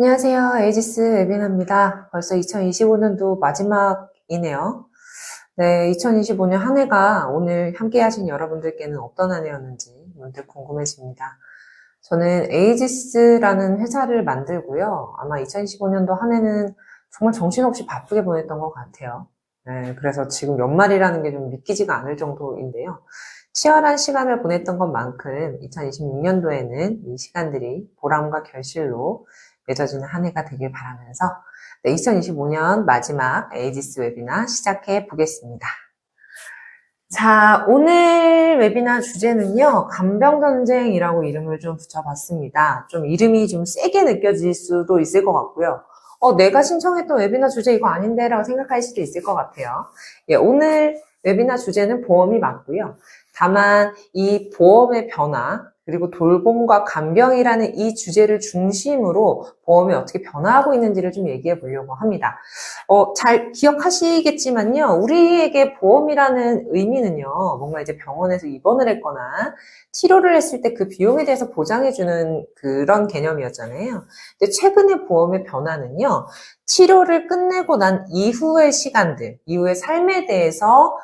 안녕하세요. 에이지스 웨비나입니다. 벌써 2025년도 마지막이네요. 네, 2025년 한 해가 오늘 함께 하신 여러분들께는 어떤 한 해였는지 문득 궁금해집니다. 저는 에이지스라는 회사를 만들고요. 아마 2025년도 한 해는 정말 정신없이 바쁘게 보냈던 것 같아요. 네, 그래서 지금 연말이라는 게 좀 믿기지가 않을 정도인데요. 치열한 시간을 보냈던 것만큼 2026년도에는 이 시간들이 보람과 결실로 맺어지는 한 해가 되길 바라면서 2025년 마지막 에이지스 웨비나 시작해 보겠습니다. 자, 오늘 웨비나 주제는요, 간병전쟁이라고 이름을 좀 붙여봤습니다. 좀 이름이 좀 세게 느껴질 수도 있을 것 같고요. 내가 신청했던 웨비나 주제 이거 아닌데? 라고 생각할 수도 있을 것 같아요. 예, 오늘 웨비나 주제는 보험이 맞고요. 다만 이 보험의 변화, 그리고 돌봄과 간병이라는 이 주제를 중심으로 보험이 어떻게 변화하고 있는지를 좀 얘기해 보려고 합니다. 잘 기억하시겠지만요. 우리에게 보험이라는 의미는요. 뭔가 이제 병원에서 입원을 했거나 치료를 했을 때 그 비용에 대해서 보장해주는 그런 개념이었잖아요. 근데 최근의 보험의 변화는요. 치료를 끝내고 난 이후의 시간들, 이후의 삶에 대해서,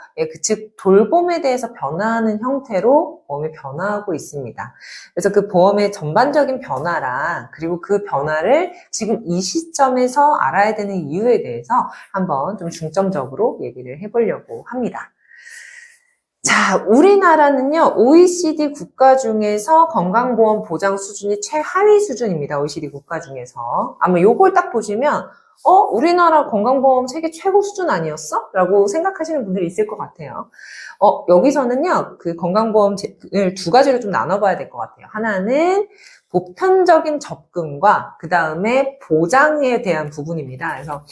즉 돌봄에 대해서 변화하는 형태로 보험이 변화하고 있습니다. 그래서 그 보험의 전반적인 변화랑 그리고 그 변화를 지금 이 시점에서 알아야 되는 이유에 대해서 한번 좀 중점적으로 얘기를 해보려고 합니다. 자, 우리나라는요, OECD 국가 중에서 건강보험 보장 수준이 최하위 수준입니다. OECD 국가 중에서. 아마 요걸 딱 보시면, 우리나라 건강보험 세계 최고 수준 아니었어? 라고 생각하시는 분들이 있을 것 같아요. 여기서는요, 그 건강보험을 두 가지로 좀 나눠봐야 될 것 같아요. 하나는 보편적인 접근과 그 다음에 보장에 대한 부분입니다. 그래서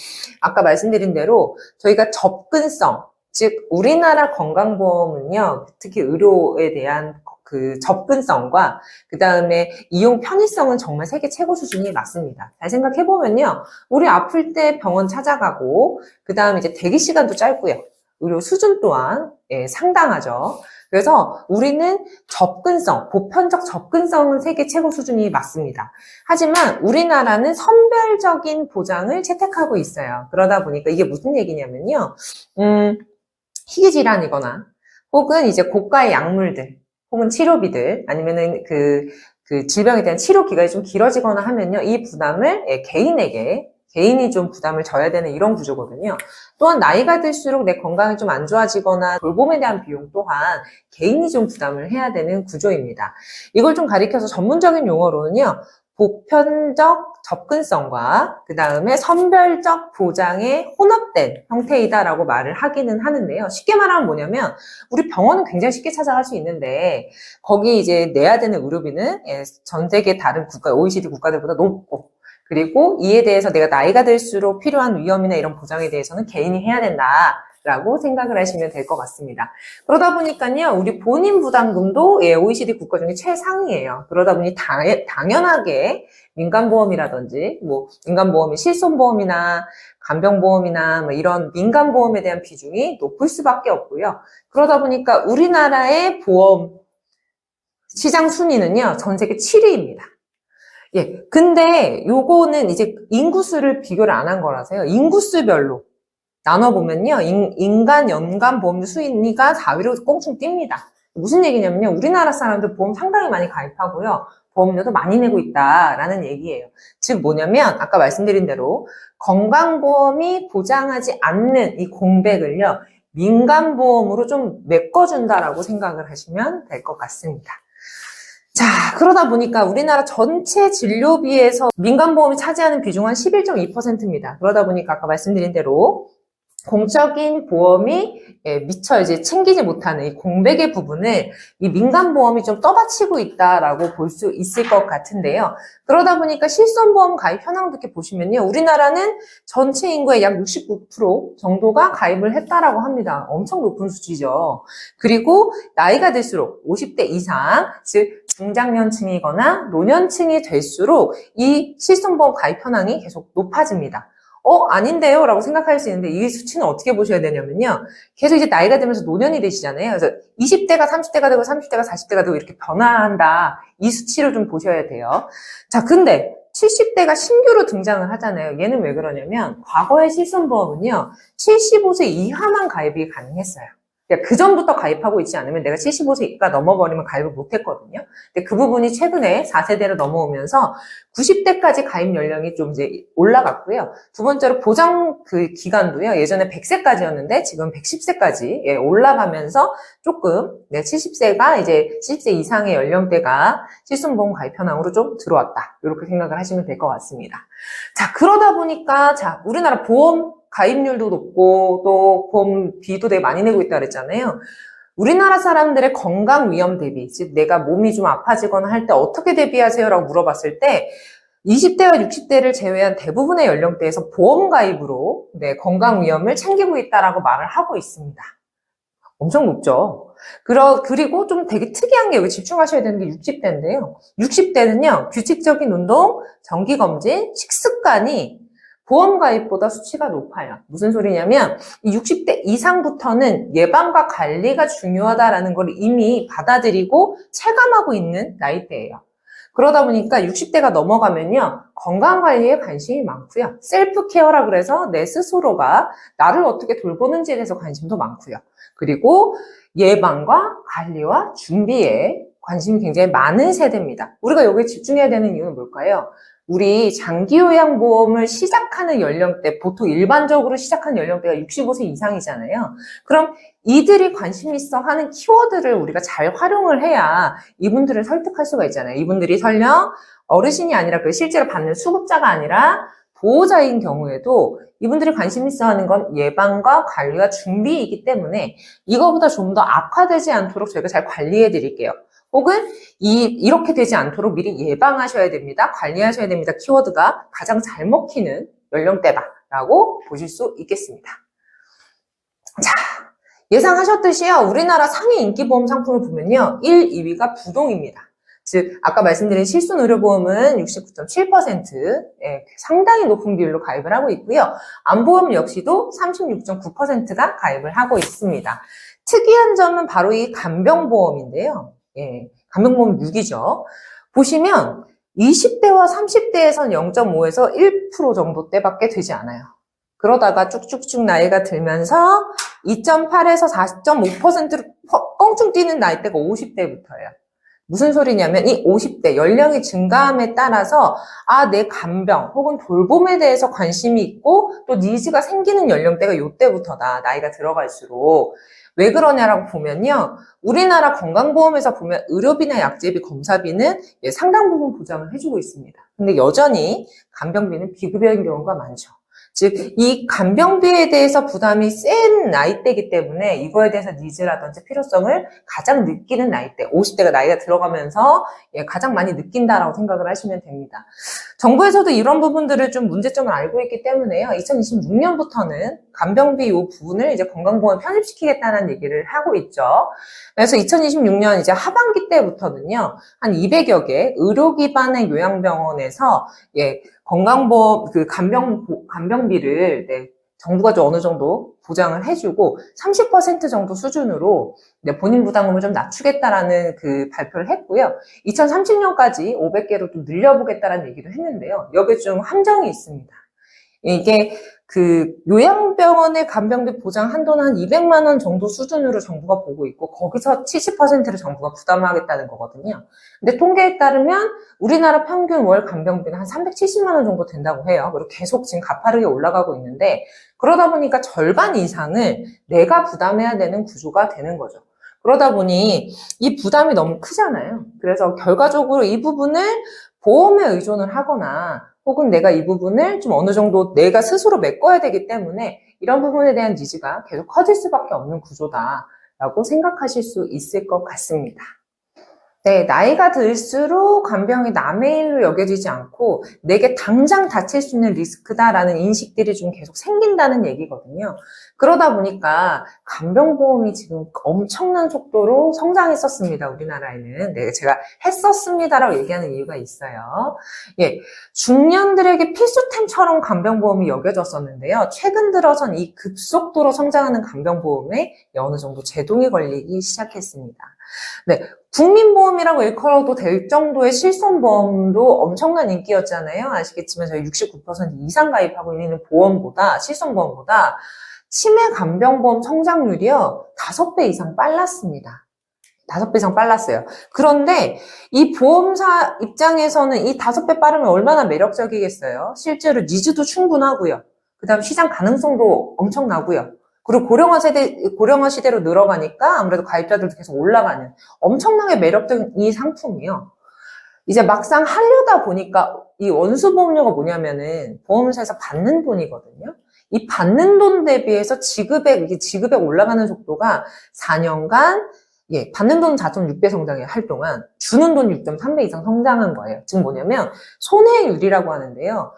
아까 말씀드린 대로 저희가 접근성, 즉 우리나라 건강보험은요, 특히 의료에 대한 그 접근성과 그 다음에 이용 편의성은 정말 세계 최고 수준이 맞습니다. 잘 생각해보면요, 우리 아플 때 병원 찾아가고 그 다음에 이제 대기 시간도 짧고요, 의료 수준 또한 상당하죠. 그래서 우리는 접근성, 보편적 접근성은 세계 최고 수준이 맞습니다. 하지만 우리나라는 선별적인 보장을 채택하고 있어요. 그러다 보니까 이게 무슨 얘기냐면요, 희귀질환이거나 혹은 이제 고가의 약물들 혹은 치료비들 아니면은 그 질병에 대한 치료 기간이 좀 길어지거나 하면요, 이 부담을 개인이 좀 부담을 져야 되는 이런 구조거든요. 또한 나이가 들수록 내 건강이 좀 안 좋아지거나 돌봄에 대한 비용 또한 개인이 좀 부담을 해야 되는 구조입니다. 이걸 좀 가리켜서 전문적인 용어로는요, 보편적 접근성과 그 다음에 선별적 보장의 혼합된 형태이다라고 말을 하기는 하는데요. 쉽게 말하면 뭐냐면 우리 병원은 굉장히 쉽게 찾아갈 수 있는데 거기 이제 내야 되는 의료비는 전 세계 다른 국가, OECD 국가들보다 높고, 그리고 이에 대해서 내가 나이가 들수록 필요한 위험이나 이런 보장에 대해서는 개인이 해야 된다라고 생각을 하시면 될 것 같습니다. 그러다 보니까요, 우리 본인 부담금도 OECD 국가 중에 최상위예요. 그러다 보니 당연하게 민간보험이라든지, 민간보험이 실손보험이나 간병보험이나 이런 민간보험에 대한 비중이 높을 수밖에 없고요. 그러다 보니까 우리나라의 보험 시장 순위는요, 전 세계 7위입니다. 예. 근데 요거는 이제 인구수를 비교를 안 한 거라서요. 인구수별로 나눠보면요, 인간 연간 보험료 수익리가 4위로 꽁충 뜁니다. 무슨 얘기냐면요, 우리나라 사람들 보험 상당히 많이 가입하고요, 보험료도 많이 내고 있다라는 얘기예요. 즉 뭐냐면 아까 말씀드린 대로 건강보험이 보장하지 않는 이 공백을요, 민간보험으로 좀 메꿔준다라고 생각을 하시면 될 것 같습니다. 자, 그러다 보니까 우리나라 전체 진료비에서 민간보험이 차지하는 비중은 한 11.2%입니다. 그러다 보니까 아까 말씀드린 대로 공적인 보험이 미처 이제 챙기지 못하는 이 공백의 부분을 이 민간보험이 좀 떠받치고 있다라고 볼 수 있을 것 같은데요. 그러다 보니까 실손보험 가입 현황도 이렇게 보시면요, 우리나라는 전체 인구의 약 69% 정도가 가입을 했다라고 합니다. 엄청 높은 수치죠. 그리고 나이가 들수록 50대 이상, 즉 중장년층이거나 노년층이 될수록 이 실손보험 가입 현황이 계속 높아집니다. 아닌데요? 라고 생각할 수 있는데 이 수치는 어떻게 보셔야 되냐면요, 계속 이제 나이가 들면서 노년이 되시잖아요. 그래서 20대가 30대가 되고 30대가 40대가 되고 이렇게 변화한다. 이 수치를 좀 보셔야 돼요. 자, 근데 70대가 신규로 등장을 하잖아요. 얘는 왜 그러냐면 과거의 실손보험은요. 75세 이하만 가입이 가능했어요. 그러니까 그 전부터 가입하고 있지 않으면 내가 75세가 넘어버리면 가입을 못했거든요. 근데 그 부분이 최근에 4세대로 넘어오면서 90대까지 가입 연령이 좀 이제 올라갔고요. 두 번째로 보장 그 기간도요. 예전에 100세까지였는데 지금 110세까지 올라가면서 조금 70세가 이제 70세 이상의 연령대가 실손보험 가입 현황으로 좀 들어왔다. 이렇게 생각을 하시면 될 것 같습니다. 자, 그러다 보니까 우리나라 보험 가입률도 높고 또 보험비도 되게 많이 내고 있다 그랬잖아요. 우리나라 사람들의 건강 위험 대비, 즉 내가 몸이 좀 아파지거나 할 때 어떻게 대비하세요라고 물어봤을 때 20대와 60대를 제외한 대부분의 연령대에서 보험 가입으로 건강 위험을 챙기고 있다라고 말을 하고 있습니다. 엄청 높죠. 그리고 좀 되게 특이한 게 여기 집중하셔야 되는 게 60대인데요. 60대는요, 규칙적인 운동, 정기검진, 식습관이 보험 가입보다 수치가 높아요. 무슨 소리냐면 이 60대 이상부터는 예방과 관리가 중요하다라는 걸 이미 받아들이고 체감하고 있는 나이대예요. 그러다 보니까 60대가 넘어가면요. 건강관리에 관심이 많고요. 셀프케어라 그래서 내 스스로가 나를 어떻게 돌보는지에 대해서 관심도 많고요. 그리고 예방과 관리와 준비에 관심이 굉장히 많은 세대입니다. 우리가 여기에 집중해야 되는 이유는 뭘까요? 우리 장기요양보험을 시작하는 연령대, 보통 일반적으로 시작하는 연령대가 65세 이상이잖아요. 그럼 이들이 관심 있어 하는 키워드를 우리가 잘 활용을 해야 이분들을 설득할 수가 있잖아요. 이분들이 설령 어르신이 아니라 실제로 받는 수급자가 아니라 보호자인 경우에도 이분들이 관심 있어 하는 건 예방과 관리와 준비이기 때문에 이거보다 좀 더 악화되지 않도록 저희가 잘 관리해 드릴게요. 혹은 이렇게 되지 않도록 미리 예방하셔야 됩니다. 관리하셔야 됩니다. 키워드가 가장 잘 먹히는 연령대다라고 보실 수 있겠습니다. 자, 예상하셨듯이요. 우리나라 상위 인기보험 상품을 보면요. 1, 2위가 부동입니다. 즉 아까 말씀드린 실손의료보험은 69.7%, 상당히 높은 비율로 가입을 하고 있고요. 안보험 역시도 36.9%가 가입을 하고 있습니다. 특이한 점은 바로 이 간병보험인데요. 간병보험 6이죠. 보시면 20대와 30대에선 0.5에서 1% 정도대밖에 되지 않아요. 그러다가 쭉쭉쭉 나이가 들면서 2.8에서 4.5%로 껑충 뛰는 나이대가 50대부터예요. 무슨 소리냐면 이 50대 연령이 증가함에 따라서 내 간병 혹은 돌봄에 대해서 관심이 있고 또 니즈가 생기는 연령대가 이때부터다. 나이가 들어갈수록. 왜 그러냐라고 보면요. 우리나라 건강보험에서 보면 의료비나 약제비, 검사비는 상당 부분 보장을 해주고 있습니다. 근데 여전히 간병비는 비급여인 경우가 많죠. 즉, 이 간병비에 대해서 부담이 센 나이대이기 때문에 이거에 대해서 니즈라든지 필요성을 가장 느끼는 나이대, 50대가 나이가 들어가면서 가장 많이 느낀다라고 생각을 하시면 됩니다. 정부에서도 이런 부분들을 좀 문제점을 알고 있기 때문에요. 2026년부터는 간병비 이 부분을 이제 건강보험에 편입시키겠다는 얘기를 하고 있죠. 그래서 2026년 이제 하반기 때부터는요, 한 200여 개 의료 기반의 요양병원에서 건강보험, 간병비를, 정부가 좀 어느 정도 보장을 해주고, 30% 정도 수준으로, 본인 부담금을 좀 낮추겠다라는 발표를 했고요. 2030년까지 500개로 좀 늘려보겠다라는 얘기도 했는데요. 여기에 좀 함정이 있습니다. 이게 요양병원의 간병비 보장 한도는 한 200만 원 정도 수준으로 정부가 보고 있고 거기서 70%를 정부가 부담하겠다는 거거든요. 근데 통계에 따르면 우리나라 평균 월 간병비는 한 370만 원 정도 된다고 해요. 그리고 계속 지금 가파르게 올라가고 있는데 그러다 보니까 절반 이상을 내가 부담해야 되는 구조가 되는 거죠. 그러다 보니 이 부담이 너무 크잖아요. 그래서 결과적으로 이 부분을 보험에 의존을 하거나 혹은 내가 이 부분을 좀 어느 정도 내가 스스로 메꿔야 되기 때문에 이런 부분에 대한 니즈가 계속 커질 수밖에 없는 구조다라고 생각하실 수 있을 것 같습니다. 나이가 들수록 간병이 남의 일로 여겨지지 않고 내게 당장 다칠 수 있는 리스크다라는 인식들이 좀 계속 생긴다는 얘기거든요. 그러다 보니까 간병보험이 지금 엄청난 속도로 성장했었습니다. 우리나라에는. 제가 했었습니다라고 얘기하는 이유가 있어요. 중년들에게 필수템처럼 간병보험이 여겨졌었는데요. 최근 들어선 이 급속도로 성장하는 간병보험에 어느 정도 제동이 걸리기 시작했습니다. 네, 국민보험이라고 일컬어도 될 정도의 실손보험도 엄청난 인기였잖아요. 아시겠지만 저희 69% 이상 가입하고 있는 보험보다, 실손보험보다 치매 간병보험 성장률이요, 5배 이상 빨랐습니다. 5배 이상 빨랐어요. 그런데 이 보험사 입장에서는 이 5배 빠르면 얼마나 매력적이겠어요? 실제로 니즈도 충분하고요. 그 다음 시장 가능성도 엄청나고요. 그리고 고령화 시대로 늘어가니까 아무래도 가입자들도 계속 올라가는 엄청나게 매력적인 이 상품이요. 이제 막상 하려다 보니까 이 원수보험료가 뭐냐면은 보험사에서 받는 돈이거든요. 이 받는 돈 대비해서 지급액 올라가는 속도가 4년간 받는 돈 4.6배 성장해 할 동안 주는 돈 6.3배 이상 성장한 거예요. 즉 뭐냐면 손해율이라고 하는데요.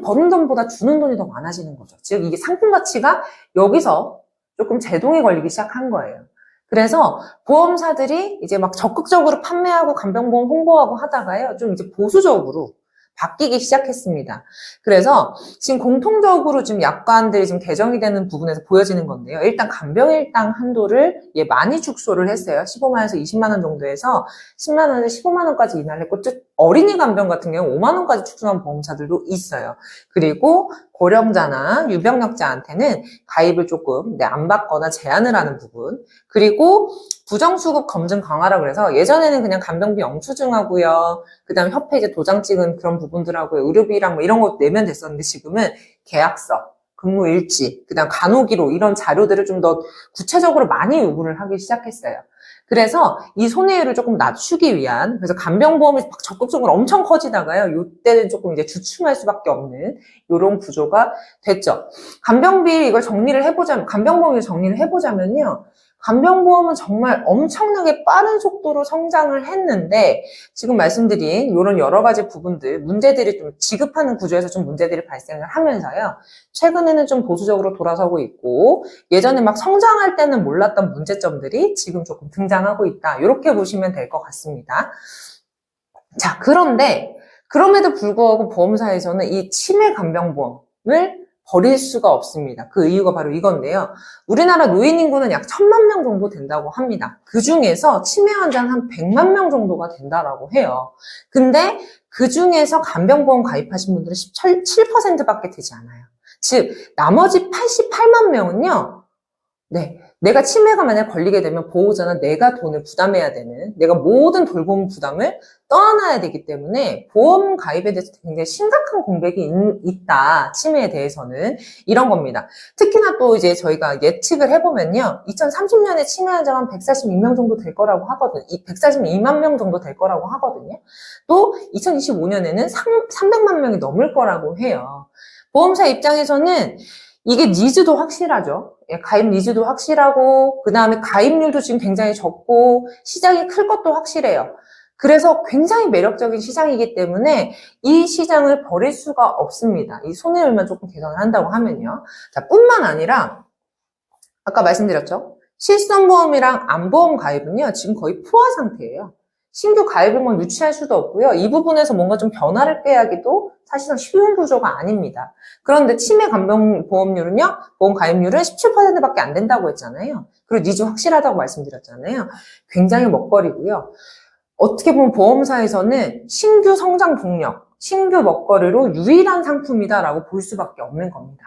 버는 돈보다 주는 돈이 더 많아지는 거죠. 즉 이게 상품 가치가 여기서 조금 제동이 걸리기 시작한 거예요. 그래서 보험사들이 이제 막 적극적으로 판매하고 간병보험 홍보하고 하다가요. 좀 이제 보수적으로 바뀌기 시작했습니다. 그래서 지금 공통적으로 지금 약관들이 지금 개정이 되는 부분에서 보여지는 건데요. 일단 간병일당 한도를 많이 축소를 했어요. 15만원에서 20만원 정도에서 10만원에서 15만원까지 인하를 했고, 어린이 간병 같은 경우 5만원까지 축소한 보험사들도 있어요. 그리고 고령자나 유병력자한테는 가입을 조금 안 받거나 제한을 하는 부분, 그리고 부정수급 검증 강화라 그래서 예전에는 그냥 간병비 영수증하고요. 그 다음 협회 이제 도장 찍은 그런 부분들하고요. 의료비랑 뭐 이런 거 내면 됐었는데 지금은 계약서, 근무일지, 그 다음 간호기록 이런 자료들을 좀 더 구체적으로 많이 요구를 하기 시작했어요. 그래서 이 손해율을 조금 낮추기 위한, 그래서 간병보험이 막 적극적으로 엄청 커지다가요. 이때는 조금 이제 주춤할 수밖에 없는 이런 구조가 됐죠. 간병비 이걸 간병보험을 정리를 해보자면요. 간병보험은 정말 엄청나게 빠른 속도로 성장을 했는데 지금 말씀드린 이런 여러 가지 부분들, 문제들이 좀 지급하는 구조에서 좀 문제들이 발생을 하면서요. 최근에는 좀 보수적으로 돌아서고 있고 예전에 막 성장할 때는 몰랐던 문제점들이 지금 조금 등장하고 있다. 이렇게 보시면 될 것 같습니다. 자, 그런데 그럼에도 불구하고 보험사에서는 이 치매 간병보험을 버릴 수가 없습니다. 그 이유가 바로 이건데요. 우리나라 노인 인구는 약 1,000만 명 정도 된다고 합니다. 그 중에서 치매 환자는 한 100만 명 정도가 된다라고 해요. 근데 그 중에서 간병보험 가입하신 분들은 17%밖에 되지 않아요. 즉 나머지 88만 명은요. 내가 치매가 만약 걸리게 되면 보호자는 내가 돈을 부담해야 되는, 내가 모든 돌봄 부담을 떠안아야 되기 때문에 보험 가입에 대해서 굉장히 심각한 공백이 있다. 치매에 대해서는 이런 겁니다. 특히나 또 이제 저희가 예측을 해보면요. 2030년에 치매 환자가 한 142명 정도 될 거라고 하거든요. 142만 명 정도 될 거라고 하거든요. 또 2025년에는 300만 명이 넘을 거라고 해요. 보험사 입장에서는 이게 니즈도 확실하죠. 가입 니즈도 확실하고 그 다음에 가입률도 지금 굉장히 적고 시장이 클 것도 확실해요. 그래서 굉장히 매력적인 시장이기 때문에 이 시장을 버릴 수가 없습니다. 이 손해율만 조금 개선을 한다고 하면요. 자, 뿐만 아니라 아까 말씀드렸죠. 실손보험이랑 암보험 가입은요. 지금 거의 포화 상태예요. 신규 가입을 뭐 유치할 수도 없고요. 이 부분에서 뭔가 좀 변화를 꾀하기도 사실상 쉬운 구조가 아닙니다. 그런데 치매 간병보험률은요, 보험 가입률은 17%밖에 안 된다고 했잖아요. 그리고 니즈 확실하다고 말씀드렸잖아요. 굉장히 먹거리고요. 어떻게 보면 보험사에서는 신규 성장 동력, 신규 먹거리로 유일한 상품이다라고 볼 수밖에 없는 겁니다.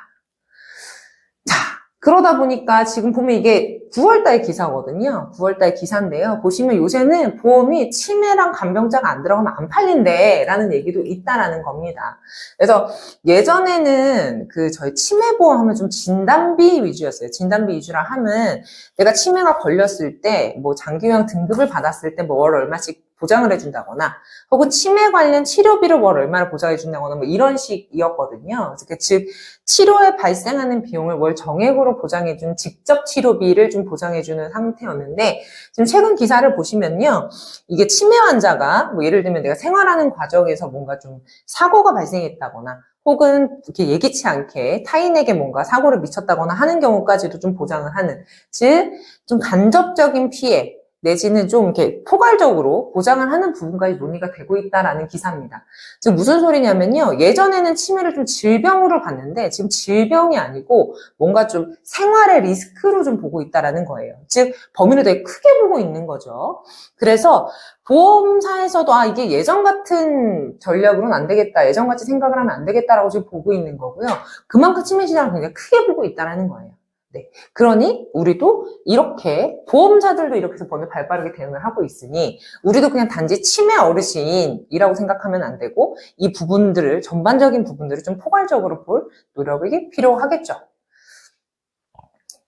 그러다 보니까 지금 보면 이게 9월달 기사거든요. 9월달 기사인데요. 보시면 요새는 보험이 치매랑 간병자가 안 들어가면 안 팔린대 라는 얘기도 있다라는 겁니다. 그래서 예전에는 저희 치매보험 하면 좀 진단비 위주였어요. 진단비 위주라 하면 내가 치매가 걸렸을 때 뭐 장기요양 등급을 받았을 때 뭐 월 얼마씩 보장을 해준다거나 혹은 치매 관련 치료비를 월 얼마를 보장해준다거나 뭐 이런 식이었거든요. 즉 치료에 발생하는 비용을 월 정액으로 보장해주는 직접 치료비를 좀 보장해주는 상태였는데 지금 최근 기사를 보시면요. 이게 치매 환자가 뭐 예를 들면 내가 생활하는 과정에서 뭔가 좀 사고가 발생했다거나 혹은 이렇게 예기치 않게 타인에게 뭔가 사고를 미쳤다거나 하는 경우까지도 좀 보장을 하는 즉 좀 간접적인 피해 내지는 좀 이렇게 포괄적으로 보장을 하는 부분까지 논의가 되고 있다라는 기사입니다. 지금 무슨 소리냐면요. 예전에는 치매를 좀 질병으로 봤는데 지금 질병이 아니고 뭔가 좀 생활의 리스크로 좀 보고 있다라는 거예요. 즉 범위를 되게 크게 보고 있는 거죠. 그래서 보험사에서도 이게 예전 같은 전략으로는 안 되겠다, 예전 같이 생각을 하면 안 되겠다라고 지금 보고 있는 거고요. 그만큼 치매 시장을 굉장히 크게 보고 있다라는 거예요. 네. 그러니 우리도 이렇게 보험사들도 이렇게 해서 법에 발빠르게 대응을 하고 있으니 우리도 그냥 단지 치매 어르신이라고 생각하면 안 되고 이 부분들을 전반적인 부분들을 좀 포괄적으로 볼 노력이 필요하겠죠.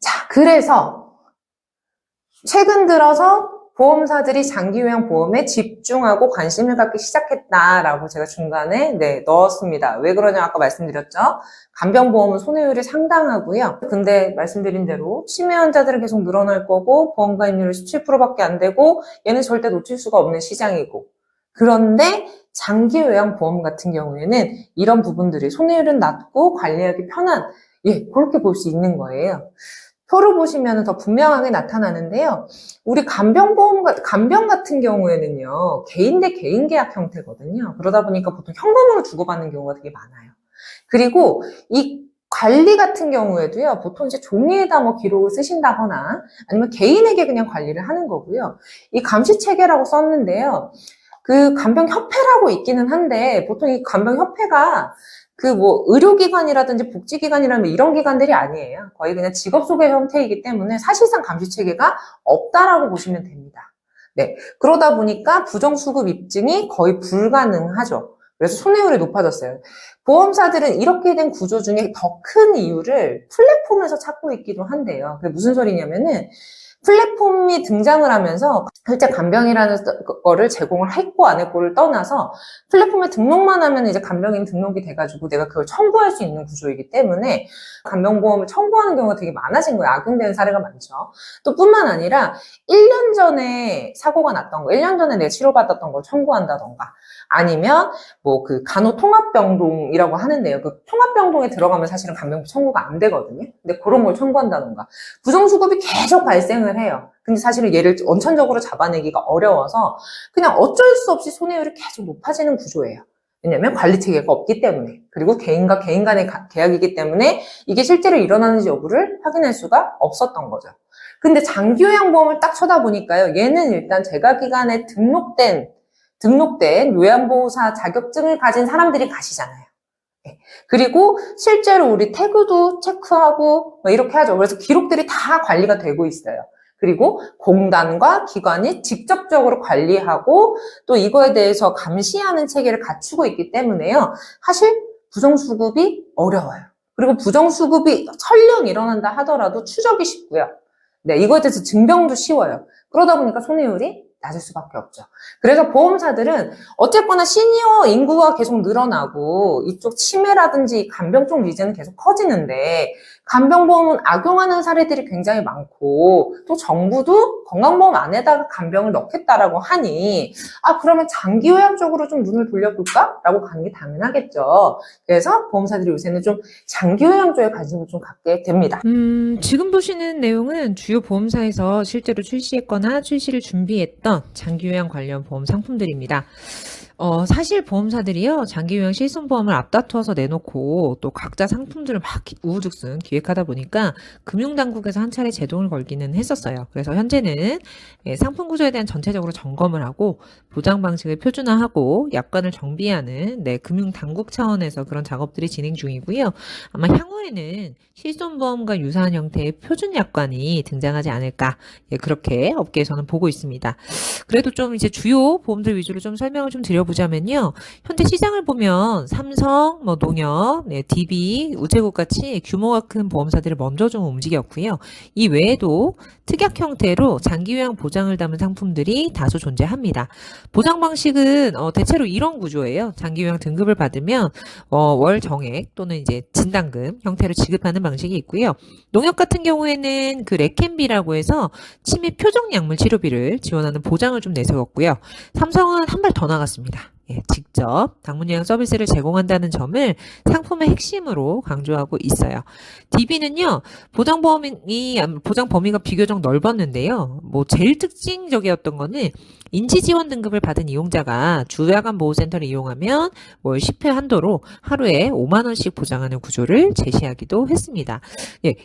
자, 그래서 최근 들어서 보험사들이 장기요양보험에 집중하고 관심을 갖기 시작했다라고 제가 중간에 넣었습니다. 왜 그러냐 아까 말씀드렸죠. 간병보험은 손해율이 상당하고요. 근데 말씀드린 대로 치매 환자들은 계속 늘어날 거고 보험 가입률이 17%밖에 안 되고 얘는 절대 놓칠 수가 없는 시장이고 그런데 장기요양보험 같은 경우에는 이런 부분들이 손해율은 낮고 관리하기 편한 그렇게 볼 수 있는 거예요. 표를 보시면 더 분명하게 나타나는데요. 우리 간병 같은 경우에는요, 개인 대 개인 계약 형태거든요. 그러다 보니까 보통 현금으로 주고받는 경우가 되게 많아요. 그리고 이 관리 같은 경우에도요, 보통 이제 종이에다 뭐 기록을 쓰신다거나 아니면 개인에게 그냥 관리를 하는 거고요. 이 감시체계라고 썼는데요. 그 간병협회라고 있기는 한데 보통 이 간병협회가 의료기관이라든지 복지기관이라면 이런 기관들이 아니에요. 거의 그냥 직업소개 형태이기 때문에 사실상 감시체계가 없다라고 보시면 됩니다. 네. 그러다 보니까 부정수급 입증이 거의 불가능하죠. 그래서 손해율이 높아졌어요. 보험사들은 이렇게 된 구조 중에 더 큰 이유를 플랫폼에서 찾고 있기도 한데요. 그게 무슨 소리냐면은 플랫폼이 등장을 하면서 실제 간병이라는 거를 제공을 했고 안 했고를 떠나서 플랫폼에 등록만 하면 이제 간병인 등록이 돼가지고 내가 그걸 청구할 수 있는 구조이기 때문에 간병보험을 청구하는 경우가 되게 많아진 거예요. 악용되는 사례가 많죠. 또 뿐만 아니라 1년 전에 사고가 났던 거, 1년 전에 내 치료받았던 걸 청구한다던가 아니면 간호통합병동이라고 하는데요. 그 통합병동에 들어가면 사실은 간병비 청구가 안 되거든요. 근데 그런 걸 청구한다던가 부정수급이 계속 발생을 해요. 근데 사실은 얘를 원천적으로 잡아내기가 어려워서 그냥 어쩔 수 없이 손해율이 계속 높아지는 구조예요. 왜냐면 관리체계가 없기 때문에 그리고 개인과 개인 간의 계약이기 때문에 이게 실제로 일어나는지 여부를 확인할 수가 없었던 거죠. 근데 장기요양보험을 딱 쳐다보니까요. 얘는 일단 재가기관에 등록된 요양보호사 자격증을 가진 사람들이 가시잖아요. 그리고 실제로 우리 태그도 체크하고 이렇게 하죠. 그래서 기록들이 다 관리가 되고 있어요. 그리고 공단과 기관이 직접적으로 관리하고 또 이거에 대해서 감시하는 체계를 갖추고 있기 때문에요. 사실 부정수급이 어려워요. 그리고 부정수급이 설령 일어난다 하더라도 추적이 쉽고요. 네, 이거에 대해서 증명도 쉬워요. 그러다 보니까 손해율이 낮을 수밖에 없죠. 그래서 보험사들은 어쨌거나 시니어 인구가 계속 늘어나고 이쪽 치매라든지 간병 쪽 니즈는 계속 커지는데 간병보험은 악용하는 사례들이 굉장히 많고 또 정부도 건강보험 안에다가 간병을 넣겠다라고 하니 그러면 장기요양 쪽으로 좀 눈을 돌려볼까? 라고 가는 게 당연하겠죠. 그래서 보험사들이 요새는 좀 장기요양 쪽에 관심을 좀 갖게 됩니다. 지금 보시는 내용은 주요 보험사에서 실제로 출시했거나 출시를 준비했던 장기요양 관련 보험 상품들입니다. 사실 보험사들이요, 장기요양 실손보험을 앞다투어서 내놓고 또 각자 상품들을 막 우후죽순 기획하다 보니까 금융당국에서 한 차례 제동을 걸기는 했었어요. 그래서 현재는 상품 구조에 대한 전체적으로 점검을 하고 보장 방식을 표준화하고 약관을 정비하는 금융당국 차원에서 그런 작업들이 진행 중이고요. 아마 향후에는 실손보험과 유사한 형태의 표준 약관이 등장하지 않을까, 그렇게 업계에서는 보고 있습니다. 그래도 좀 이제 주요 보험들 위주로 좀 설명을 좀 드려보자면요. 현재 시장을 보면 삼성, 농협, DB, 우체국 같이 규모가 큰 보험사들을 먼저 좀 움직였고요. 이 외에도 특약 형태로 장기요양 보장을 담은 상품들이 다수 존재합니다. 보장 방식은 대체로 이런 구조예요. 장기요양 등급을 받으면 월 정액 또는 이제 진단금 형태로 지급하는 방식이 있고요. 농협 같은 경우에는 그 레캠비라고 해서 치매 표적 약물 치료비를 지원하는 보장을 좀 내세웠고요. 삼성은 한 발 더 나갔습니다. 직접 당문 요양 서비스를 제공한다는 점을 상품의 핵심으로 강조하고 있어요. DB는요, 보장 범위가 비교적 넓었는데요. 제일 특징적이었던 거는 인지 지원 등급을 받은 이용자가 주야간 보호센터를 이용하면 월 10회 한도로 하루에 5만 원씩 보장하는 구조를 제시하기도 했습니다.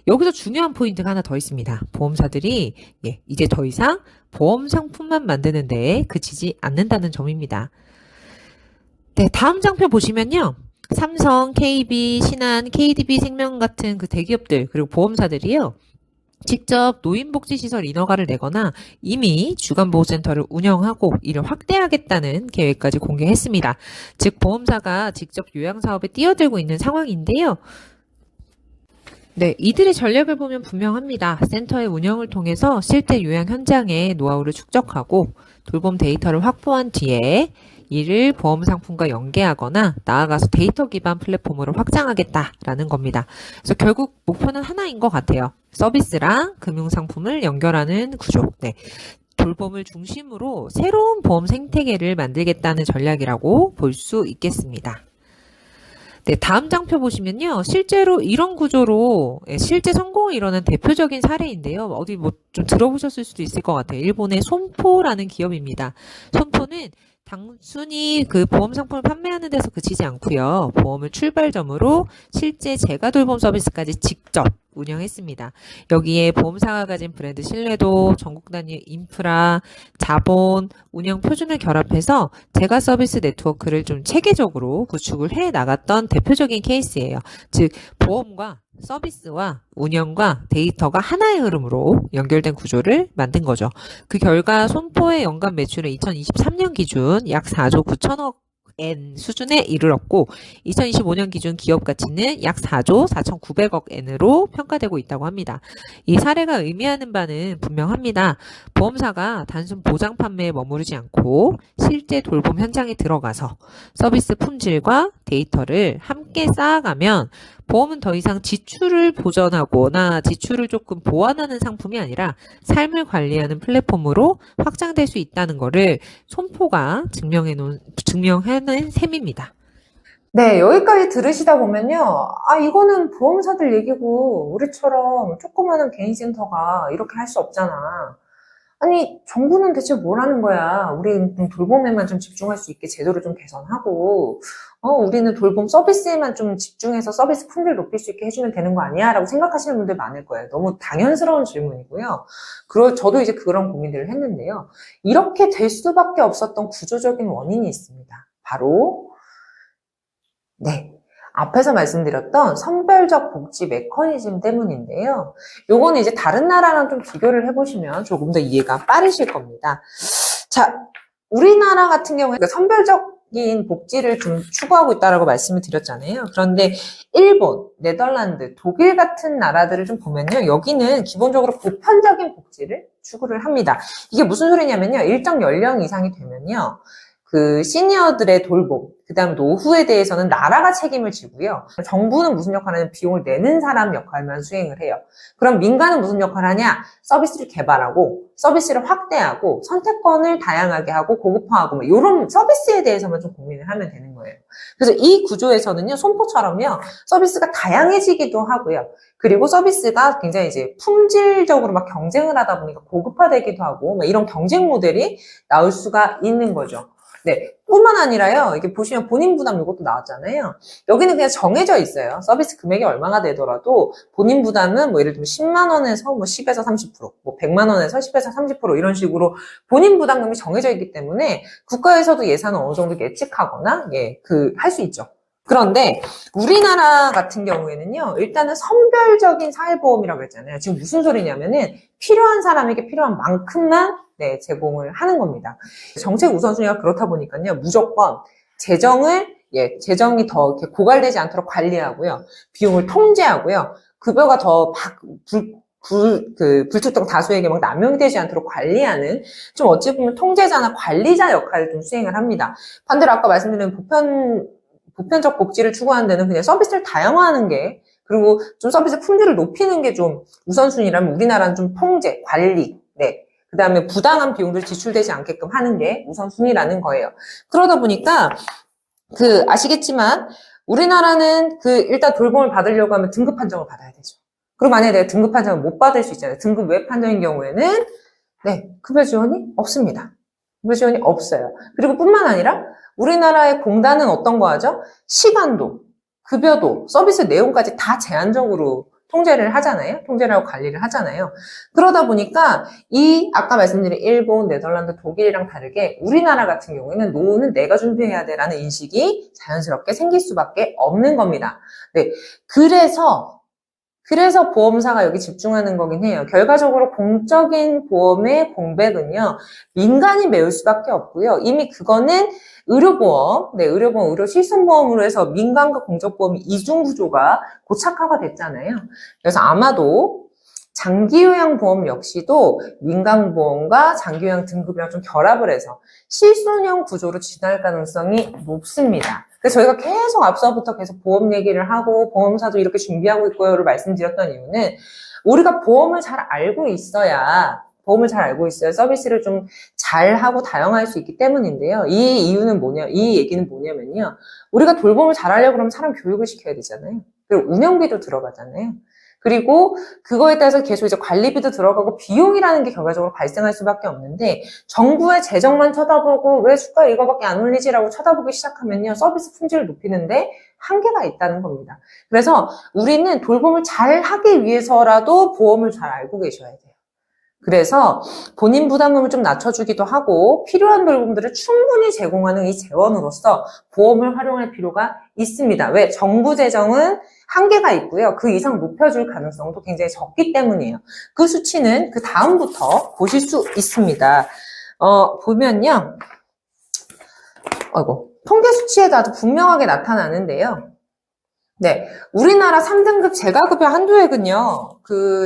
여기서 중요한 포인트가 하나 더 있습니다. 보험사들이 이제 더 이상 보험 상품만 만드는 데에 그치지 않는다는 점입니다. 다음 장표 보시면요. 삼성, KB, 신한, KDB 생명 같은 그 대기업들 그리고 보험사들이요. 직접 노인복지시설 인허가를 내거나 이미 주간보호센터를 운영하고 이를 확대하겠다는 계획까지 공개했습니다. 즉 보험사가 직접 요양사업에 뛰어들고 있는 상황인데요. 이들의 전략을 보면 분명합니다. 센터의 운영을 통해서 실제 요양 현장의 노하우를 축적하고 돌봄 데이터를 확보한 뒤에 이를 보험 상품과 연계하거나 나아가서 데이터 기반 플랫폼으로 확장하겠다라는 겁니다. 그래서 결국 목표는 하나인 것 같아요. 서비스랑 금융 상품을 연결하는 구조. 돌봄을 중심으로 새로운 보험 생태계를 만들겠다는 전략이라고 볼 수 있겠습니다. 다음 장표 보시면요. 실제로 이런 구조로 실제 성공을 이뤄낸 대표적인 사례인데요. 어디 좀 들어보셨을 수도 있을 것 같아요. 일본의 손포라는 기업입니다. 손포는 단순히 그 보험 상품을 판매하는 데서 그치지 않고요. 보험을 출발점으로 실제 재가돌봄 서비스까지 직접 운영했습니다. 여기에 보험사가 가진 브랜드 신뢰도, 전국 단위 인프라, 자본, 운영 표준을 결합해서 재가 서비스 네트워크를 좀 체계적으로 구축을 해 나갔던 대표적인 케이스예요. 즉 보험과 서비스와 운영과 데이터가 하나의 흐름으로 연결된 구조를 만든 거죠. 그 결과 손포의 연간 매출은 2023년 기준 약 4조 9천억 엔 수준에 이르렀고 2025년 기준 기업 가치는 약 4조 4,900억 엔으로 평가되고 있다고 합니다. 이 사례가 의미하는 바는 분명합니다. 보험사가 단순 보장 판매에 머무르지 않고 실제 돌봄 현장에 들어가서 서비스 품질과 데이터를 함께 쌓아가면 보험은 더 이상 지출을 보전하거나 지출을 조금 보완하는 상품이 아니라 삶을 관리하는 플랫폼으로 확장될 수 있다는 것을 손포가 증명해낸 셈입니다. 여기까지 들으시다 보면요. 이거는 보험사들 얘기고, 우리처럼 조그마한 개인센터가 이렇게 할 수 없잖아. 아니, 정부는 대체 뭘 하는 거야? 우리는 돌봄에만 좀 집중할 수 있게 제도를 좀 개선하고, 우리는 돌봄 서비스에만 좀 집중해서 서비스 품질 높일 수 있게 해주면 되는 거 아니야? 라고 생각하시는 분들 많을 거예요. 너무 당연스러운 질문이고요. 저도 이제 그런 고민들을 했는데요. 이렇게 될 수밖에 없었던 구조적인 원인이 있습니다. 바로, 앞에서 말씀드렸던 선별적 복지 메커니즘 때문인데요. 요거는 이제 다른 나라랑 좀 비교를 해보시면 조금 더 이해가 빠르실 겁니다. 자, 우리나라 같은 경우에 선별적인 복지를 좀 추구하고 있다라고 말씀을 드렸잖아요. 그런데 일본, 네덜란드, 독일 같은 나라들을 좀 보면요. 여기는 기본적으로 보편적인 복지를 추구를 합니다. 이게 무슨 소리냐면요. 일정 연령 이상이 되면요. 그 시니어들의 돌봄, 그 다음 노후에 대해서는 나라가 책임을 지고요. 정부는 무슨 역할을 하냐면 비용을 내는 사람 역할만 수행을 해요. 그럼 민간은 무슨 역할을 하냐? 서비스를 개발하고 서비스를 확대하고 선택권을 다양하게 하고 고급화하고 이런 서비스에 대해서만 좀 고민을 하면 되는 거예요. 그래서 이 구조에서는요. 손포처럼요. 서비스가 다양해지기도 하고요. 그리고 서비스가 굉장히 이제 품질적으로 막 경쟁을 하다 보니까 고급화되기도 하고 이런 경쟁 모델이 나올 수가 있는 거죠. 뿐만 아니라요, 이게 보시면 본인 부담 이것도 나왔잖아요. 여기는 그냥 정해져 있어요. 서비스 금액이 얼마가 되더라도 본인 부담은 예를 들면 10만 원에서 10에서 30%, 100만 원에서 10에서 30% 이런 식으로 본인 부담금이 정해져 있기 때문에 국가에서도 예산을 어느 정도 예측하거나, 할 수 있죠. 그런데 우리나라 같은 경우에는요, 일단은 선별적인 사회보험이라고 했잖아요. 지금 무슨 소리냐면은 필요한 사람에게 필요한 만큼만 제공을 하는 겁니다. 정책 우선순위가 그렇다 보니까요, 무조건 재정이 더 이렇게 고갈되지 않도록 관리하고요, 비용을 통제하고요, 급여가 더 불특정 다수에게 막 남용이 되지 않도록 관리하는, 좀 어찌 보면 통제자나 관리자 역할을 좀 수행을 합니다. 반대로 아까 말씀드린 보편적 복지를 추구하는 데는 그냥 서비스를 다양화하는 게, 그리고 좀 서비스 품질을 높이는 게 좀 우선순위라면 우리나라는 좀 통제, 관리, 그 다음에 부당한 비용들이 지출되지 않게끔 하는 게 우선순위라는 거예요. 그러다 보니까 아시겠지만 우리나라는 일단 돌봄을 받으려고 하면 등급 판정을 받아야 되죠. 그리고 만약에 내가 등급 판정을 못 받을 수 있잖아요. 등급 외 판정인 경우에는 급여 지원이 없습니다. 급여 지원이 없어요. 그리고 뿐만 아니라 우리나라의 공단은 어떤 거 하죠? 시간도, 급여도, 서비스 내용까지 다 제한적으로 통제를 하잖아요. 통제를 하고 관리를 하잖아요. 그러다 보니까 아까 말씀드린 일본, 네덜란드, 독일이랑 다르게 우리나라 같은 경우에는 노후는 내가 준비해야 돼라는 인식이 자연스럽게 생길 수밖에 없는 겁니다. 네. 그래서 보험사가 여기 집중하는 거긴 해요. 결과적으로 공적인 보험의 공백은요, 민간이 메울 수밖에 없고요. 이미 그거는 의료보험, 의료실손보험으로 해서 민간과 공적보험이 이중구조가 고착화가 됐잖아요. 그래서 아마도 장기요양보험 역시도 민간보험과 장기요양 등급이랑 좀 결합을 해서 실손형 구조로 진화할 가능성이 높습니다. 그래서 저희가 계속 앞서부터 계속 보험 얘기를 하고 보험사도 이렇게 준비하고 있고요를 말씀드렸던 이유는 우리가 보험을 잘 알고 있어야 서비스를 좀 잘하고 다양할 수 있기 때문인데요. 이 얘기는 뭐냐면요. 우리가 돌봄을 잘하려고 그러면 사람 교육을 시켜야 되잖아요. 그리고 운영비도 들어가잖아요. 그리고 그거에 따라서 계속 이제 관리비도 들어가고 비용이라는 게 결과적으로 발생할 수밖에 없는데 정부의 재정만 쳐다보고 왜 수가 이거밖에 안 올리지라고 쳐다보기 시작하면요. 서비스 품질을 높이는데 한계가 있다는 겁니다. 그래서 우리는 돌봄을 잘 하기 위해서라도 보험을 잘 알고 계셔야 돼요. 그래서 본인 부담금을 좀 낮춰주기도 하고 필요한 돌봄들을 충분히 제공하는 이 재원으로서 보험을 활용할 필요가 있습니다. 왜? 정부 재정은 한계가 있고요. 그 이상 높여줄 가능성도 굉장히 적기 때문이에요. 그 수치는 그 다음부터 보실 수 있습니다. 보면요. 통계 수치에도 아주 분명하게 나타나는데요. 네. 우리나라 3등급 재가급여 한도액은요,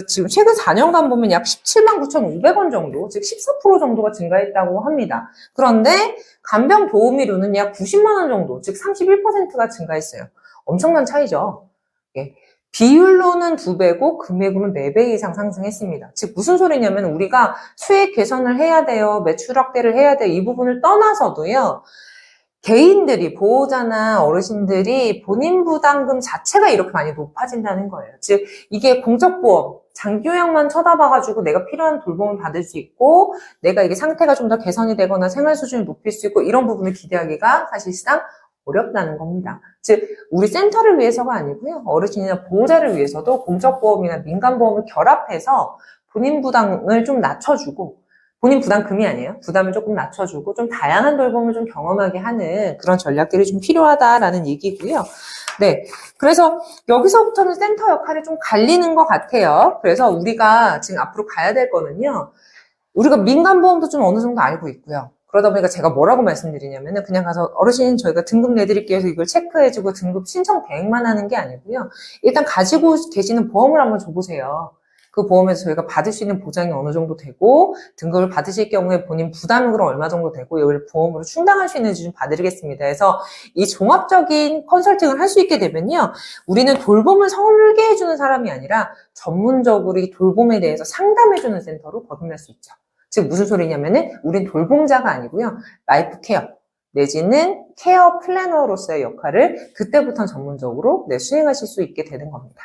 지금 최근 4년간 보면 약 17만 9,500원 정도, 즉 14% 정도가 증가했다고 합니다. 그런데 간병 보험료는 약 90만원 정도, 즉 31%가 증가했어요. 엄청난 차이죠. 예. 비율로는 2배고 금액으로는 4배 이상 상승했습니다. 즉 무슨 소리냐면 우리가 수익 개선을 해야 돼요, 매출 확대를 해야 돼요, 이 부분을 떠나서도요, 개인들이, 보호자나 어르신들이 본인 부담금 자체가 이렇게 많이 높아진다는 거예요. 즉 이게 공적보험, 장기요양만 쳐다봐가지고 내가 필요한 돌봄을 받을 수 있고 내가 이게 상태가 좀 더 개선이 되거나 생활 수준을 높일 수 있고 이런 부분을 기대하기가 사실상 어렵다는 겁니다. 즉 우리 센터를 위해서가 아니고요. 어르신이나 보호자를 위해서도 공적보험이나 민간보험을 결합해서 본인 부담을 좀 낮춰주고 본인 부담금이 아니에요. 부담을 조금 낮춰주고 좀 다양한 돌봄을 좀 경험하게 하는 그런 전략들이 좀 필요하다라는 얘기고요. 네. 그래서 여기서부터는 센터 역할이 좀 갈리는 것 같아요. 그래서 우리가 지금 앞으로 가야 될 거는요. 우리가 민간보험도 좀 어느 정도 알고 있고요. 그러다 보니까 제가 뭐라고 말씀드리냐면은 그냥 가서 어르신 저희가 등급 내드릴게요 해서 이걸 체크해주고 등급 신청 대행만 하는 게 아니고요. 일단 가지고 계시는 보험을 한번 줘보세요. 그 보험에서 저희가 받을 수 있는 보장이 어느 정도 되고 등급을 받으실 경우에 본인 부담으로 얼마 정도 되고 이걸 보험으로 충당할 수 있는지 좀 봐드리겠습니다. 그래서 이 종합적인 컨설팅을 할 수 있게 되면요. 우리는 돌봄을 설계해주는 사람이 아니라 전문적으로 이 돌봄에 대해서 상담해주는 센터로 거듭날 수 있죠. 즉 무슨 소리냐면은 우린 돌봄자가 아니고요. 라이프 케어 내지는 케어 플래너로서의 역할을 그때부터는 전문적으로 수행하실 수 있게 되는 겁니다.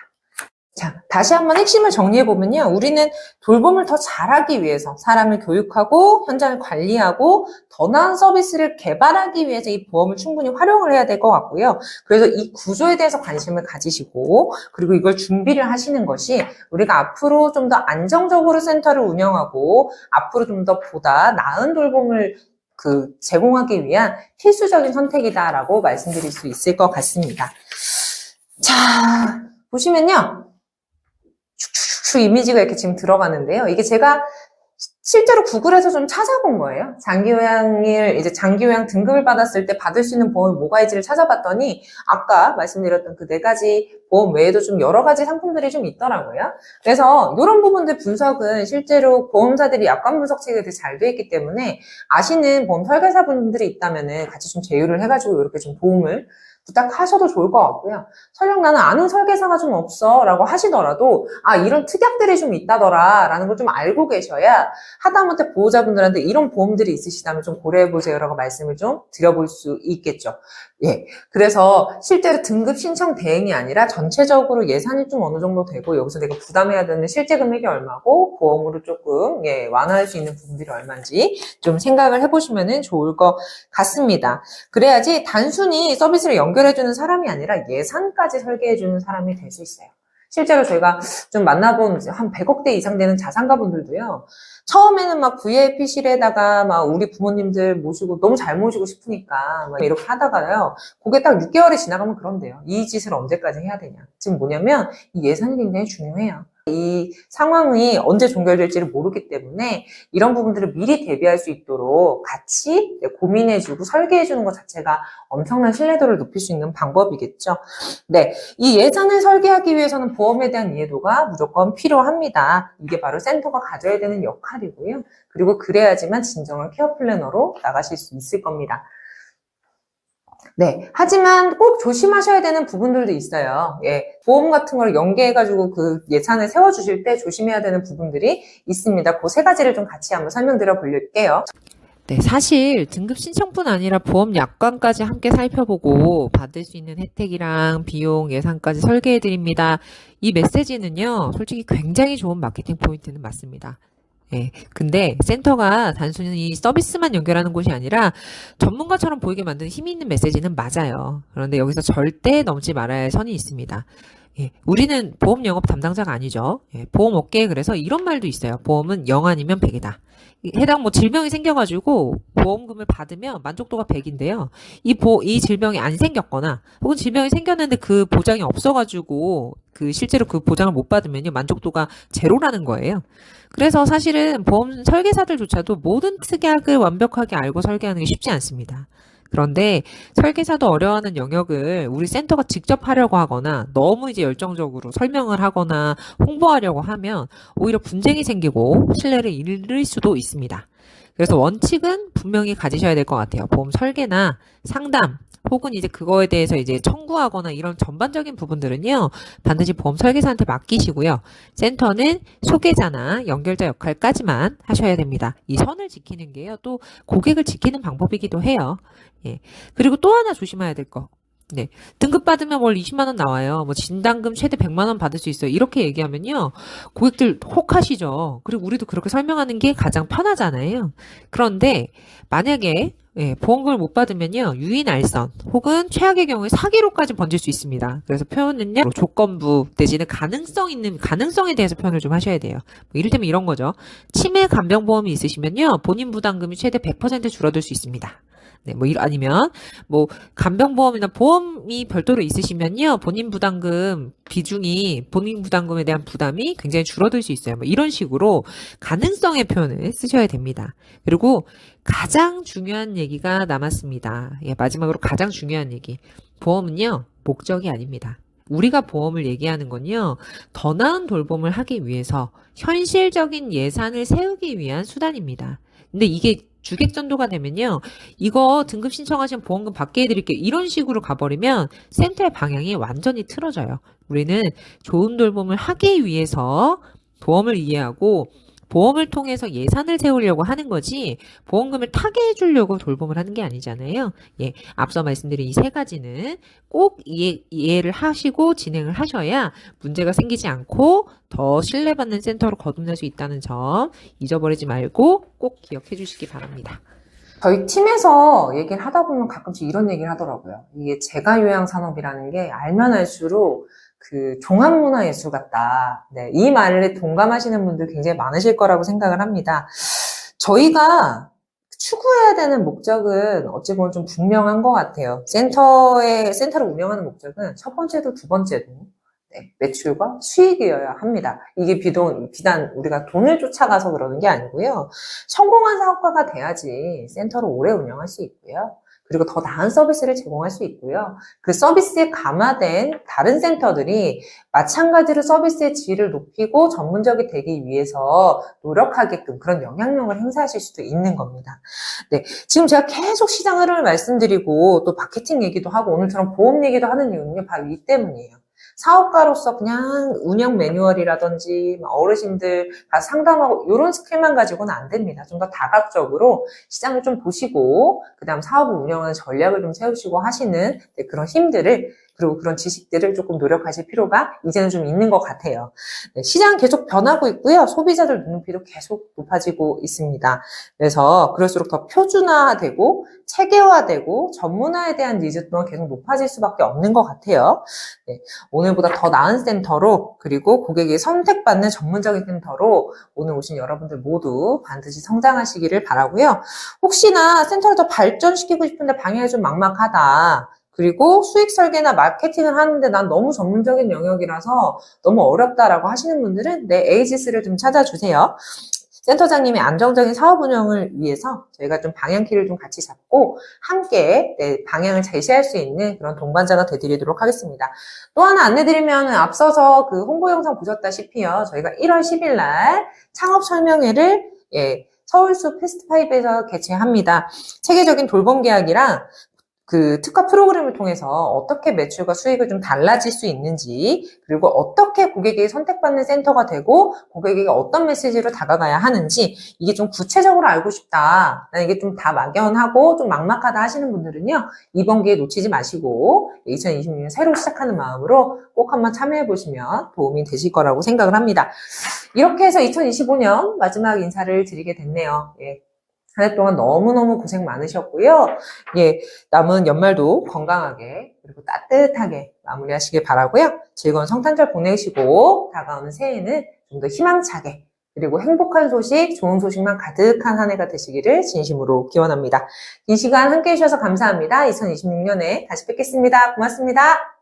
자, 다시 한번 핵심을 정리해보면요. 우리는 돌봄을 더 잘하기 위해서 사람을 교육하고 현장을 관리하고 더 나은 서비스를 개발하기 위해서 이 보험을 충분히 활용을 해야 될 것 같고요. 그래서 이 구조에 대해서 관심을 가지시고 그리고 이걸 준비를 하시는 것이 우리가 앞으로 좀 더 안정적으로 센터를 운영하고 앞으로 좀 더 보다 나은 돌봄을 제공하기 위한 필수적인 선택이다라고 말씀드릴 수 있을 것 같습니다. 자, 보시면요. 축축축 이미지가 이렇게 지금 들어가는데요. 이게 제가 실제로 구글에서 좀 찾아본 거예요. 장기요양 등급을 받았을 때 받을 수 있는 보험이 뭐가 있지를 찾아봤더니 아까 말씀드렸던 그 4가지 보험 외에도 좀 여러 가지 상품들이 좀 있더라고요. 그래서 이런 부분들 분석은 실제로 보험사들이 약관 분석 체계가 되게 잘 돼 있기 때문에 아시는 보험 설계사분들이 있다면은 같이 좀 제휴를 해가지고 이렇게 좀 도움을 부탁하셔도 좋을 것 같고요. 설령 나는 아는 설계사가 좀 없어 라고 하시더라도 이런 특약들이 좀 있다더라 라는 걸 좀 알고 계셔야 하다못해 보호자분들한테 이런 보험들이 있으시다면 좀 고려해보세요 라고 말씀을 좀 드려볼 수 있겠죠. 예. 그래서 실제로 등급 신청 대행이 아니라 전체적으로 예산이 좀 어느 정도 되고 여기서 내가 부담해야 되는 실제 금액이 얼마고 보험으로 조금 완화할 수 있는 부분들이 얼마인지 좀 생각을 해보시면 좋을 것 같습니다. 그래야지 단순히 서비스를 연결해주는 사람이 아니라 예산까지 설계해주는 사람이 될 수 있어요. 실제로 저희가 좀 만나본 한 100억대 이상 되는 자산가분들도요. 처음에는 막 VIP실에다가 막 우리 부모님들 모시고 너무 잘 모시고 싶으니까 막 이렇게 하다가요. 그게 딱 6개월이 지나가면 그런데요. 이 짓을 언제까지 해야 되냐. 지금 뭐냐면 이 예산이 굉장히 중요해요. 이 상황이 언제 종결될지를 모르기 때문에 이런 부분들을 미리 대비할 수 있도록 같이 고민해주고 설계해주는 것 자체가 엄청난 신뢰도를 높일 수 있는 방법이겠죠. 네, 이 예산을 설계하기 위해서는 보험에 대한 이해도가 무조건 필요합니다. 이게 바로 센터가 가져야 되는 역할이고요. 그리고 그래야지만 진정한 케어 플래너로 나가실 수 있을 겁니다. 네. 하지만 꼭 조심하셔야 되는 부분들도 있어요. 예. 보험 같은 걸 연계해가지고 그 예산을 세워주실 때 조심해야 되는 부분들이 있습니다. 그 세 가지를 좀 같이 한번 설명드려 볼게요. 네, 사실 등급 신청뿐 아니라 보험 약관까지 함께 살펴보고 받을 수 있는 혜택이랑 비용 예산까지 설계해 드립니다. 이 메시지는요, 솔직히 굉장히 좋은 마케팅 포인트는 맞습니다. 예. 근데 센터가 단순히 서비스만 연결하는 곳이 아니라 전문가처럼 보이게 만드는 힘이 있는 메시지는 맞아요. 그런데 여기서 절대 넘지 말아야 할 선이 있습니다. 예. 우리는 보험 영업 담당자가 아니죠. 예. 보험 업계에 그래서 이런 말도 있어요. 보험은 0 아니면 100이다. 해당 질병이 생겨가지고 보험금을 받으면 만족도가 100인데요. 이 질병이 안 생겼거나 혹은 질병이 생겼는데 그 보장이 없어가지고 실제로 그 보장을 못 받으면요. 만족도가 제로라는 거예요. 그래서 사실은 보험 설계사들조차도 모든 특약을 완벽하게 알고 설계하는 게 쉽지 않습니다. 그런데 설계사도 어려워하는 영역을 우리 센터가 직접 하려고 하거나 너무 이제 열정적으로 설명을 하거나 홍보하려고 하면 오히려 분쟁이 생기고 신뢰를 잃을 수도 있습니다. 그래서 원칙은 분명히 가지셔야 될 것 같아요. 보험 설계나 상담 혹은 이제 그거에 대해서 이제 청구하거나 이런 전반적인 부분들은요, 반드시 보험 설계사한테 맡기시고요. 센터는 소개자나 연결자 역할까지만 하셔야 됩니다. 이 선을 지키는 게요, 또 고객을 지키는 방법이기도 해요. 예. 그리고 또 하나 조심해야 될 거. 네. 등급 받으면 월 20만 원 나와요. 뭐 진단금 최대 100만 원 받을 수 있어요. 이렇게 얘기하면요. 고객들 혹하시죠. 그리고 우리도 그렇게 설명하는 게 가장 편하잖아요. 그런데 만약에 보험금을 못 받으면요. 유인알선 혹은 최악의 경우에 사기로까지 번질 수 있습니다. 그래서 표현은요. 조건부 내지는 가능성에 대해서 표현을 좀 하셔야 돼요. 뭐 이를테면 이런 거죠. 치매 간병보험이 있으시면요. 본인 부담금이 최대 100% 줄어들 수 있습니다. 네, 아니면, 간병보험이나 보험이 별도로 있으시면요, 본인 부담금에 대한 부담이 굉장히 줄어들 수 있어요. 이런 식으로 가능성의 표현을 쓰셔야 됩니다. 그리고 가장 중요한 얘기가 남았습니다. 예, 마지막으로 가장 중요한 얘기. 보험은요, 목적이 아닙니다. 우리가 보험을 얘기하는 건요, 더 나은 돌봄을 하기 위해서 현실적인 예산을 세우기 위한 수단입니다. 근데 이게 주객전도가 되면요. 이거 등급 신청하시면 보험금 받게 해드릴게요. 이런 식으로 가버리면 센터의 방향이 완전히 틀어져요. 우리는 좋은 돌봄을 하기 위해서 보험을 이해하고 보험을 통해서 예산을 세우려고 하는 거지 보험금을 타게 해주려고 돌봄을 하는 게 아니잖아요. 예, 앞서 말씀드린 이 세 가지는 꼭 이해를 하시고 진행을 하셔야 문제가 생기지 않고 더 신뢰받는 센터로 거듭날 수 있다는 점 잊어버리지 말고 꼭 기억해 주시기 바랍니다. 저희 팀에서 얘기를 하다 보면 가끔씩 이런 얘기를 하더라고요. 이게 제가요양산업이라는 게 알면 알수록 종합문화예술 같다. 네, 이 말에 동감하시는 분들 굉장히 많으실 거라고 생각을 합니다. 저희가 추구해야 되는 목적은 어찌 보면 좀 분명한 것 같아요. 센터를 운영하는 목적은 첫 번째도 두 번째도 매출과 수익이어야 합니다. 이게 비단 우리가 돈을 쫓아가서 그러는 게 아니고요. 성공한 사업가가 돼야지 센터를 오래 운영할 수 있고요. 그리고 더 나은 서비스를 제공할 수 있고요. 그 서비스에 감화된 다른 센터들이 마찬가지로 서비스의 질을 높이고 전문적이 되기 위해서 노력하게끔 그런 영향력을 행사하실 수도 있는 겁니다. 네, 지금 제가 계속 시장 흐름을 말씀드리고 또 마케팅 얘기도 하고 오늘처럼 보험 얘기도 하는 이유는요, 바로 이 때문이에요. 사업가로서 그냥 운영 매뉴얼이라든지 어르신들 가서 상담하고 이런 스킬만 가지고는 안 됩니다. 좀 더 다각적으로 시장을 좀 보시고 그다음 사업을 운영하는 전략을 좀 세우시고 하시는 그런 힘들을 그리고 그런 지식들을 조금 노력하실 필요가 이제는 좀 있는 것 같아요. 네, 시장 계속 변하고 있고요. 소비자들 눈높이도 계속 높아지고 있습니다. 그래서 그럴수록 더 표준화되고 체계화되고 전문화에 대한 니즈 또한 계속 높아질 수밖에 없는 것 같아요. 네, 오늘보다 더 나은 센터로 그리고 고객이 선택받는 전문적인 센터로 오늘 오신 여러분들 모두 반드시 성장하시기를 바라고요. 혹시나 센터를 더 발전시키고 싶은데 방향이 좀 막막하다. 그리고 수익 설계나 마케팅을 하는데 난 너무 전문적인 영역이라서 너무 어렵다라고 하시는 분들은 내 에이지스를 좀 찾아주세요. 센터장님의 안정적인 사업 운영을 위해서 저희가 좀 방향키를 좀 같이 잡고 함께 방향을 제시할 수 있는 그런 동반자가 되드리도록 하겠습니다. 또 하나 안내드리면 앞서서 그 홍보 영상 보셨다시피요. 저희가 1월 10일 날 창업 설명회를 서울숲 패스트5에서 개최합니다. 체계적인 돌봄 계약이랑 그 특화 프로그램을 통해서 어떻게 매출과 수익을 좀 달라질 수 있는지, 그리고 어떻게 고객에게 선택받는 센터가 되고 고객에게 어떤 메시지로 다가가야 하는지 이게 좀 구체적으로 알고 싶다. 난 이게 좀 다 막연하고 좀 막막하다 하시는 분들은요. 이번 기회 놓치지 마시고 2026년 새로 시작하는 마음으로 꼭 한번 참여해 보시면 도움이 되실 거라고 생각을 합니다. 이렇게 해서 2025년 마지막 인사를 드리게 됐네요. 한 해 동안 너무너무 고생 많으셨고요. 남은 연말도 건강하게 그리고 따뜻하게 마무리하시길 바라고요. 즐거운 성탄절 보내시고 다가오는 새해에는 좀 더 희망차게 그리고 행복한 소식, 좋은 소식만 가득한 한 해가 되시기를 진심으로 기원합니다. 이 시간 함께해 주셔서 감사합니다. 2026년에 다시 뵙겠습니다. 고맙습니다.